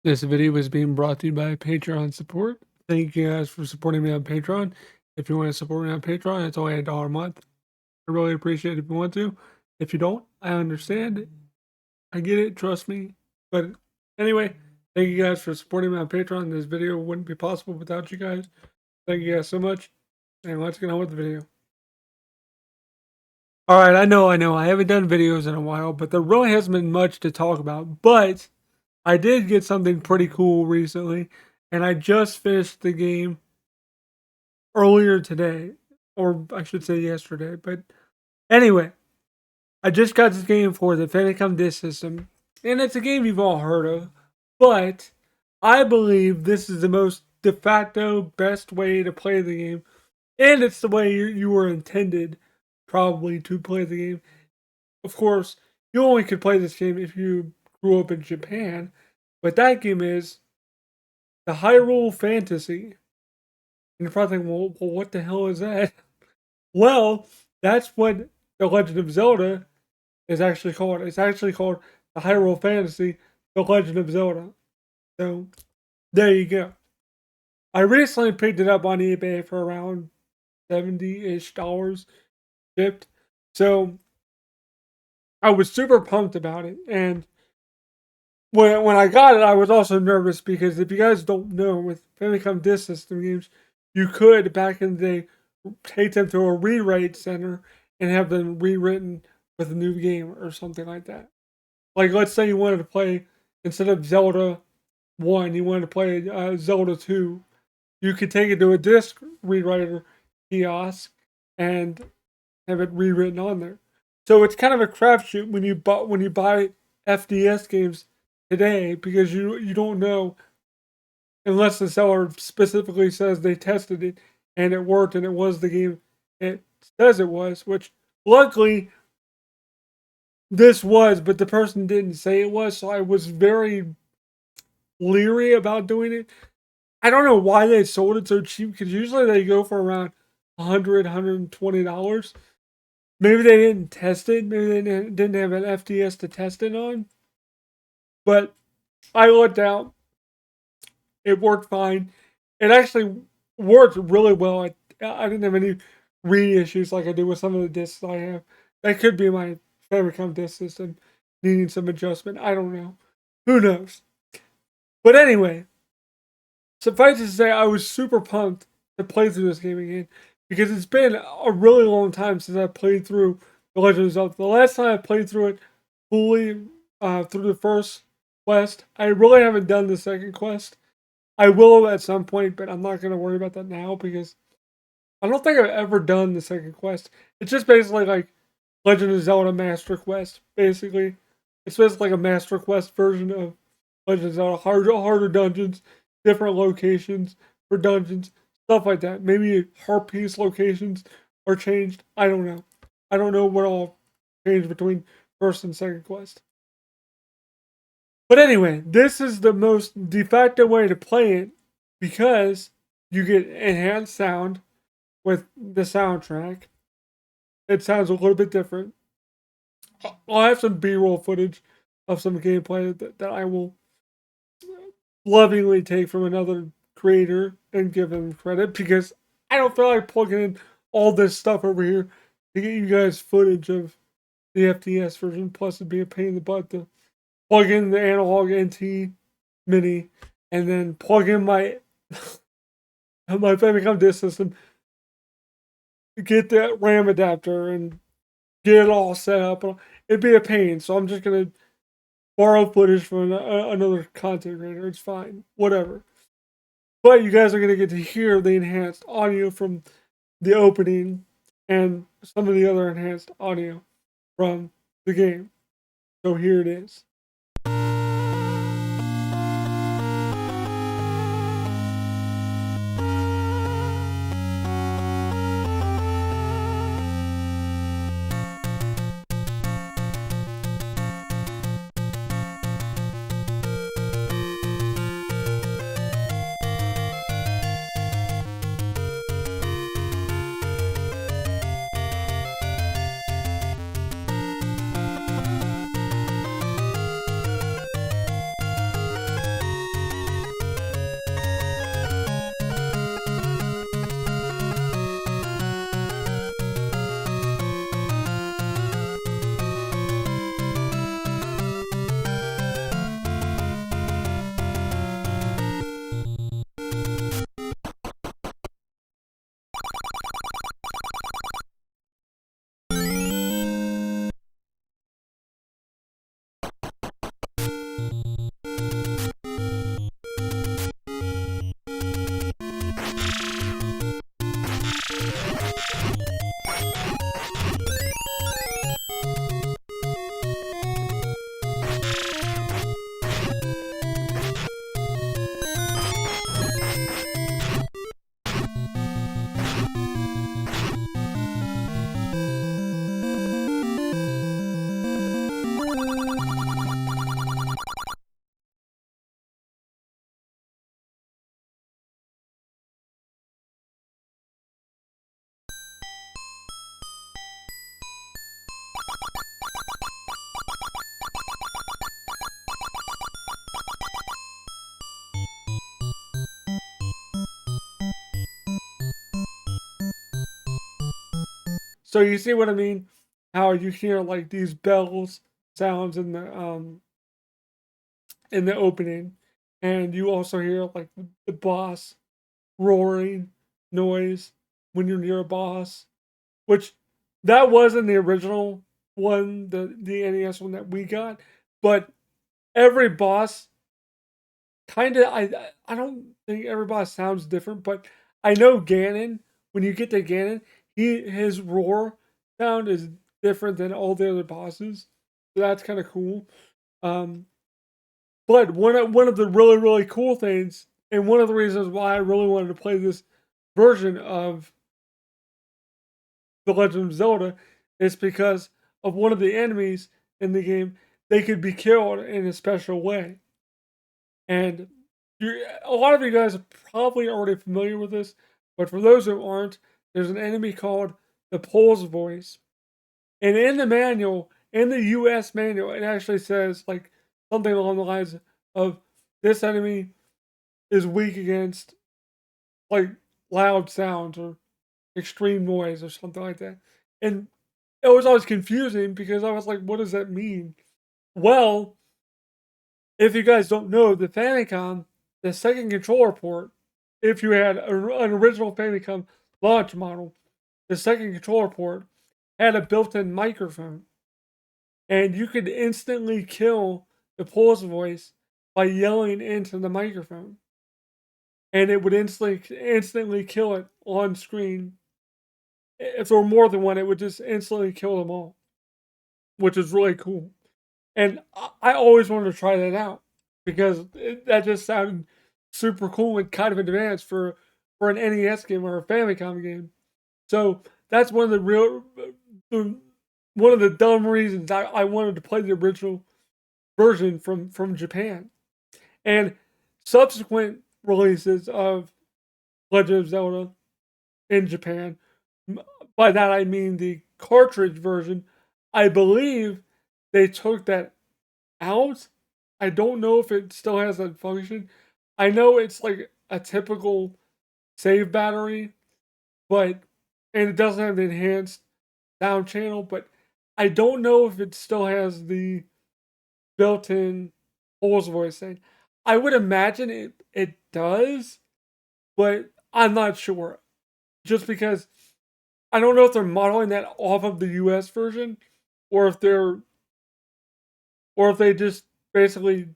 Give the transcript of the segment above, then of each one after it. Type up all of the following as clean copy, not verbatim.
This video is being brought to you by Patreon support. Thank you guys for supporting me on Patreon. If you want to support me on Patreon, it's only $1 a month. I really appreciate it if you want to. If you don't, I understand. I get it, trust me. But anyway, thank you guys for supporting me on Patreon. This video wouldn't be possible without you guys. Thank you guys so much. And let's get on with the video. Alright, I know. I haven't done videos in a while, but there really hasn't been much to talk about. But I did get something pretty cool recently, and I just finished the game earlier today, or I should say yesterday. But anyway, I just got this game for the Famicom Disk System, and it's a game you've all heard of, but I believe this is the most de facto best way to play the game, and it's the way you were intended probably to play the game. Of course, you only could play this game if you grew up in Japan, but that game is the Hyrule Fantasy. And you're probably thinking, well, what the hell is that? Well, that's what The Legend of Zelda is actually called. It's actually called the Hyrule Fantasy, The Legend of Zelda. So, there you go. I recently picked it up on eBay for around $70-ish shipped. So, I was super pumped about it. And when I got it, I was also nervous because if you guys don't know, with Famicom Disk System games, you could, back in the day, take them to a rewrite center and have them rewritten with a new game or something like that. Like, let's say you wanted to play, instead of Zelda 1, you wanted to play Zelda 2, you could take it to a disc rewriter kiosk and have it rewritten on there. So it's kind of a crapshoot when you buy FDS games today, because you don't know, unless the seller specifically says they tested it and it worked and it was the game it says it was, which luckily this was, but the person didn't say it was, so I was very leery about doing it. I don't know why they sold it so cheap, because usually they go for around $120. Maybe they didn't test it. Maybe they didn't have an FDS to test it on. But I looked out. It worked fine. It actually worked really well. I didn't have any read issues like I do with some of the discs I have. That could be my Famicom disk system needing some adjustment. I don't know. Who knows? But anyway, suffice to say, I was super pumped to play through this game again, because it's been a really long time since I played through The Legend of Zelda. The last time I played through it fully, through the first quest, I really haven't done the second quest. I will at some point, but I'm not going to worry about that now, because I don't think I've ever done the second quest. It's just basically like Legend of Zelda Master Quest, basically. It's basically like a Master Quest version of Legend of Zelda. Harder dungeons, different locations for dungeons, stuff like that. Maybe heart piece locations are changed. I don't know. I don't know what all changed between first and second quest. But anyway, this is the most de facto way to play it, because you get enhanced sound with the soundtrack. It sounds a little bit different. I'll have some B-roll footage of some gameplay that I will lovingly take from another creator and give them credit, because I don't feel like plugging in all this stuff over here to get you guys footage of the FTS version. Plus, it'd be a pain in the butt to plug in the analog NT mini and then plug in my my Famicom disk system, get that RAM adapter and get it all set up. It'd be a pain, so I'm just gonna borrow footage from another content creator. It's fine, whatever. But you guys are gonna get to hear the enhanced audio from the opening and some of the other enhanced audio from the game. So here it is. So you see what I mean? How you hear like these bells sounds in the opening, and you also hear like the boss roaring noise when you're near a boss, which that wasn't the original one, the NES one that we got, but every boss kind of I don't think every boss sounds different, but I know Ganon, when you get to Ganon, his roar sound is different than all the other bosses. So that's kind of cool. Um, but one of the really cool things, and one of the reasons why I really wanted to play this version of The Legend of Zelda, is because of one of the enemies in the game. They could be killed in a special way, and a lot of you guys are probably already familiar with this. But for those who aren't, there's an enemy called the Pole's Voice, and in the manual, in the U.S. manual, it actually says like something along the lines of this enemy is weak against like loud sounds or extreme noise or something like that. And it was always confusing because I was like, what does that mean? Well, if you guys don't know, the Famicom, the second controller port, if you had an original Famicom launch model, the second controller port had a built-in microphone, and you could instantly kill the pulse voice by yelling into the microphone, and it would instantly kill it on screen. If there were more than one, it would just instantly kill them all, which is really cool. And I always wanted to try that out because that just sounded super cool and kind of advanced for an NES game or a Famicom game. So that's one of one of the dumb reasons I wanted to play the original version from Japan. And subsequent releases of Legend of Zelda in Japan, by that I mean the cartridge version, I believe they took that out. I don't know if it still has that function. I know it's like a typical save battery, but and it doesn't have the enhanced sound channel, but I don't know if it still has the built-in Holes voice thing. I would imagine it does, but I'm not sure. Just because I don't know if they're modeling that off of the US version or if they just basically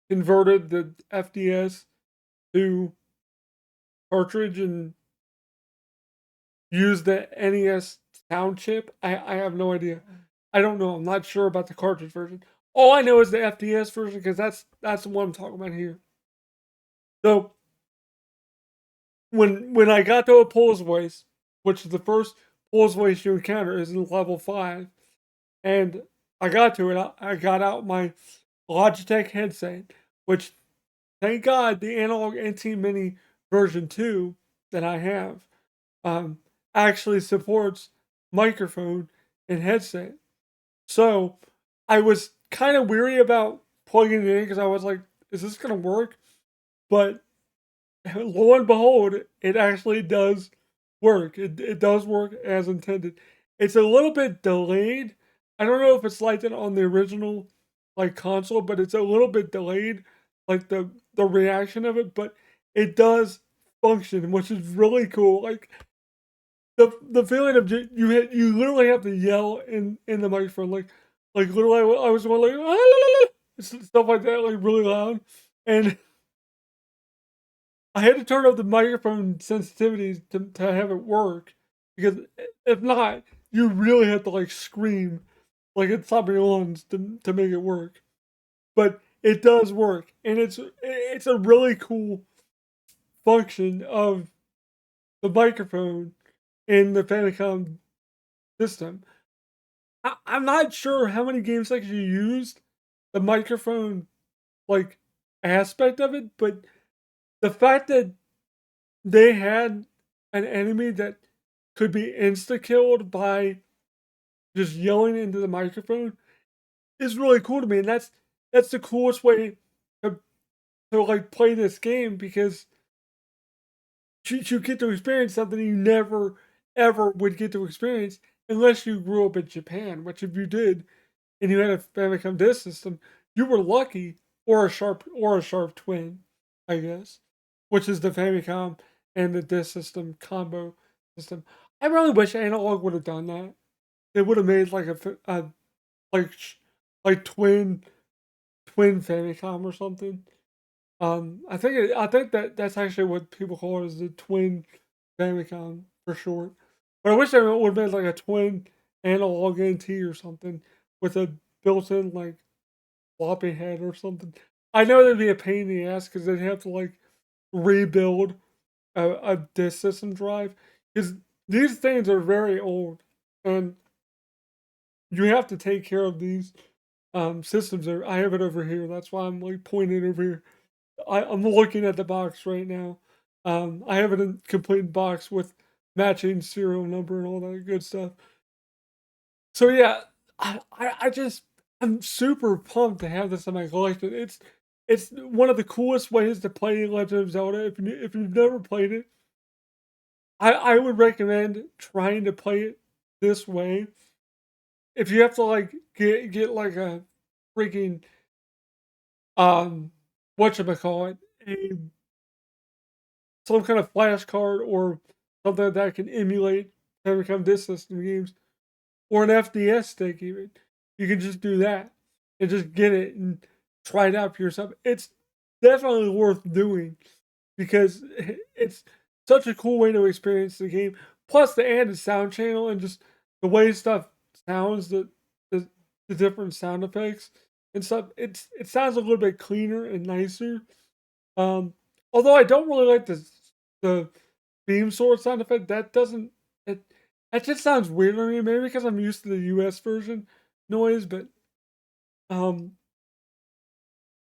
converted the FDS to cartridge and used the NES sound chip. I have no idea. I don't know. I'm not sure about the cartridge version. All I know is the FDS version because that's the one I'm talking about here. So when I got to a Pulse Voice, which is the first Pulse Voice you encounter, is in level 5, and I got to it. I got out my Logitech headset, which thank God the Analog NT Mini version 2 that I have um, actually supports microphone and headset. So I was kind of weary about plugging it in because I was like, is this going to work? But lo and behold, it actually does work. It does work as intended. It's a little bit delayed. I don't know if it's like that on the original like console, but it's a little bit delayed, like the reaction of it. But it does function, which is really cool. Like the feeling of you literally have to yell in the microphone, like literally I was going like stuff like that, like really loud, and I had to turn up the microphone sensitivities to have it work because if not, you really have to like scream like at the top of your lungs to make it work. But it does work, and it's a really cool function of the microphone in the Famicom system. I'm not sure how many games actually used the microphone like aspect of it, but the fact that they had an enemy that could be insta killed by just yelling into the microphone is really cool to me, and that's the coolest way to like play this game because you get to experience something you never ever would get to experience unless you grew up in Japan. Which, if you did and you had a Famicom Disk System, you were lucky, or a sharp twin, I guess, which is the Famicom and the Disk System combo system. I really wish Analog would have done that. They would have made like a like like twin Famicom or something. I think that's actually what people call it, is the twin Famicom for short. But I wish they would have been like a twin analog NT or something with a built-in like floppy head or something. I know that'd be a pain in the ass because they'd have to like rebuild a disk system drive because these things are very old and you have to take care of these systems. I have it over here. That's why I'm like pointing over here. I'm looking at the box right now. I have it in complete box with matching serial number and all that good stuff. So yeah, I just I'm super pumped to have this in my collection. It's one of the coolest ways to play Legend of Zelda. If you've never played it, I would recommend trying to play it this way. If you have to like get like a freaking whatchamacallit, a some kind of flashcard or something that can emulate Famicom Disk System games, or an FDS stick even. You can just do that and just get it and try it out for yourself. It's definitely worth doing because it's such a cool way to experience the game. Plus the added sound channel and just the way stuff sounds, the, the different sound effects and stuff. It sounds a little bit cleaner and nicer. Um, Although I don't really like the beam sword sound effect. That doesn't it that just sounds weird to me. Maybe because I'm used to the US version noise, um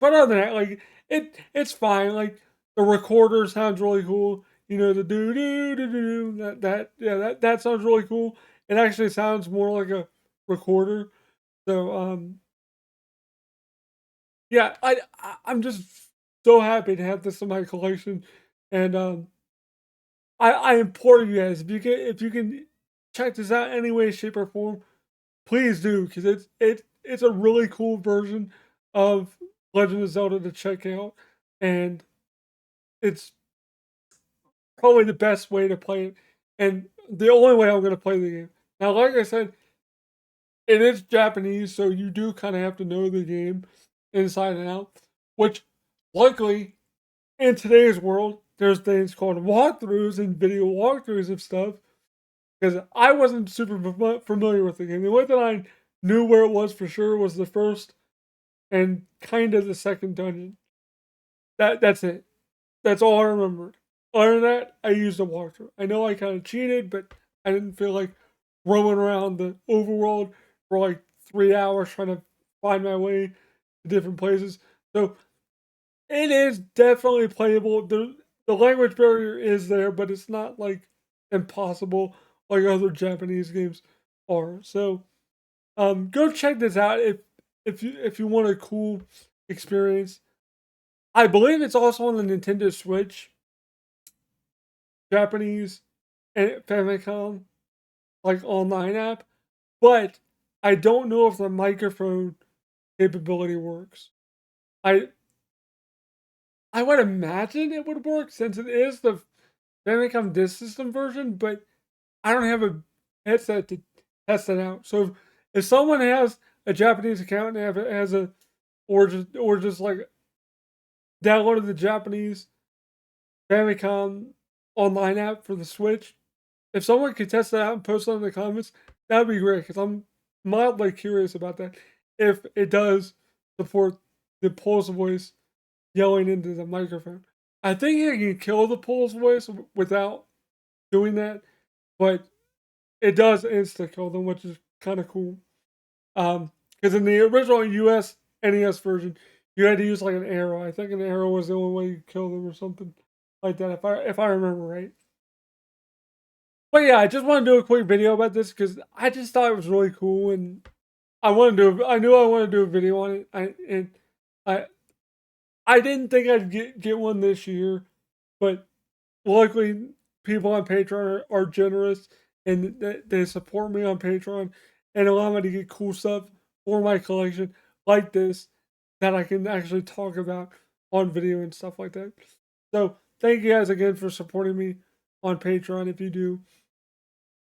but other than that, like it's fine. Like the recorder sounds really cool. You know, the do do do do that sounds really cool. It actually sounds more like a recorder. So yeah, I'm just so happy to have this in my collection. And I implore you guys, if you can check this out any way, shape, or form, please do, because it's a really cool version of Legend of Zelda to check out, and it's probably the best way to play it, and the only way I'm gonna play the game. Now, like I said, it is Japanese, so you do kind of have to know the game inside and out, which luckily in today's world, there's things called walkthroughs and video walkthroughs of stuff. Because I wasn't super familiar with the game. The only thing I knew where it was for sure was the first and kind of the second dungeon. That's it. That's all I remembered. Other than that, I used a walkthrough. I know I kind of cheated, but I didn't feel like roaming around the overworld for like 3 hours trying to find my way to different places. So it is definitely playable. The language barrier is there, but it's not like impossible like other Japanese games are. So go check this out if you want a cool experience. I believe it's also on the Nintendo Switch, Japanese and Famicom like online app, but I don't know if the microphone capability works. I I would imagine it would work since it is the Famicom Disk System version, but I don't have a headset to test it out. So if someone has a Japanese account and has a or just like downloaded the Japanese Famicom online app for the Switch, if someone could test that out and post it in the comments, that'd be great because I'm mildly curious about that. If it does support the pulse voice yelling into the microphone, I think it can kill the pulse voice without doing that, but it does insta kill them, which is kind of cool. Because in the original US NES version, you had to use like an arrow. I think an arrow was the only way you kill them or something like that, if I remember right. But yeah, I just want to do a quick video about this because I just thought it was really cool, and I knew I wanted to do a video on it. I I didn't think I'd get one this year, but luckily people on Patreon are generous and they support me on Patreon and allow me to get cool stuff for my collection like this that I can actually talk about on video and stuff like that. So thank you guys again for supporting me on Patreon. If you do,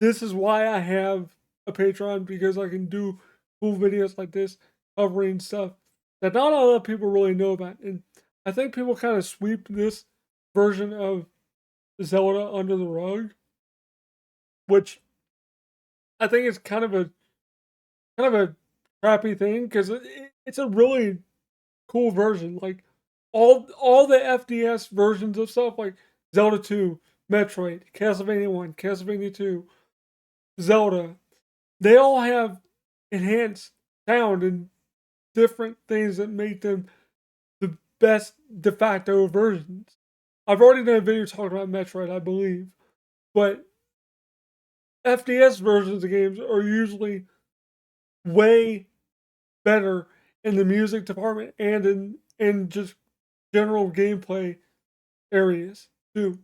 this is why I have a Patreon, because I can do cool videos like this covering stuff that not a lot of people really know about. And I think people kind of sweep this version of Zelda under the rug, which I think is kind of a crappy thing, because it's a really cool version. Like all the FDS versions of stuff, like Zelda 2, Metroid, Castlevania 1, Castlevania 2, Zelda, they all have enhanced sound and different things that make them the best de facto versions. I've already done a video talking about Metroid, I believe, but FDS versions of games are usually way better in the music department and in just general gameplay areas too.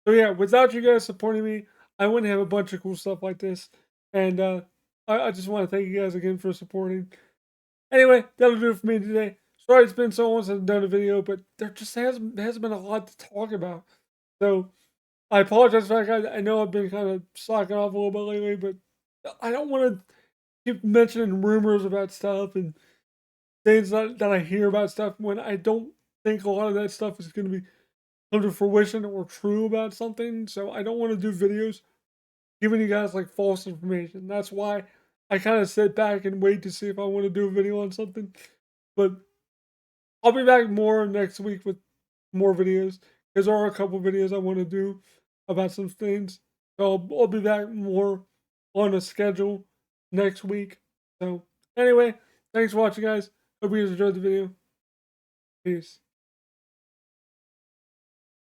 So yeah, without you guys supporting me, I wouldn't have a bunch of cool stuff like this. And I just want to thank you guys again for supporting. Anyway, that'll do it for me today. Sorry it's been so long since I've done a video, but there just hasn't been a lot to talk about. So I apologize for that, guys. I know I've been kind of slacking off a little bit lately, but I don't want to keep mentioning rumors about stuff and things that I hear about stuff when I don't think a lot of that stuff is going to be come to fruition or true about something. So I don't want to do videos giving you guys like false information. That's why I kind of sit back and wait to see if I want to do a video on something. But I'll be back more next week with more videos, because there are a couple videos I want to do about some things. So I'll be back more on a schedule next week. So anyway, thanks for watching, guys. Hope you guys enjoyed the video. Peace.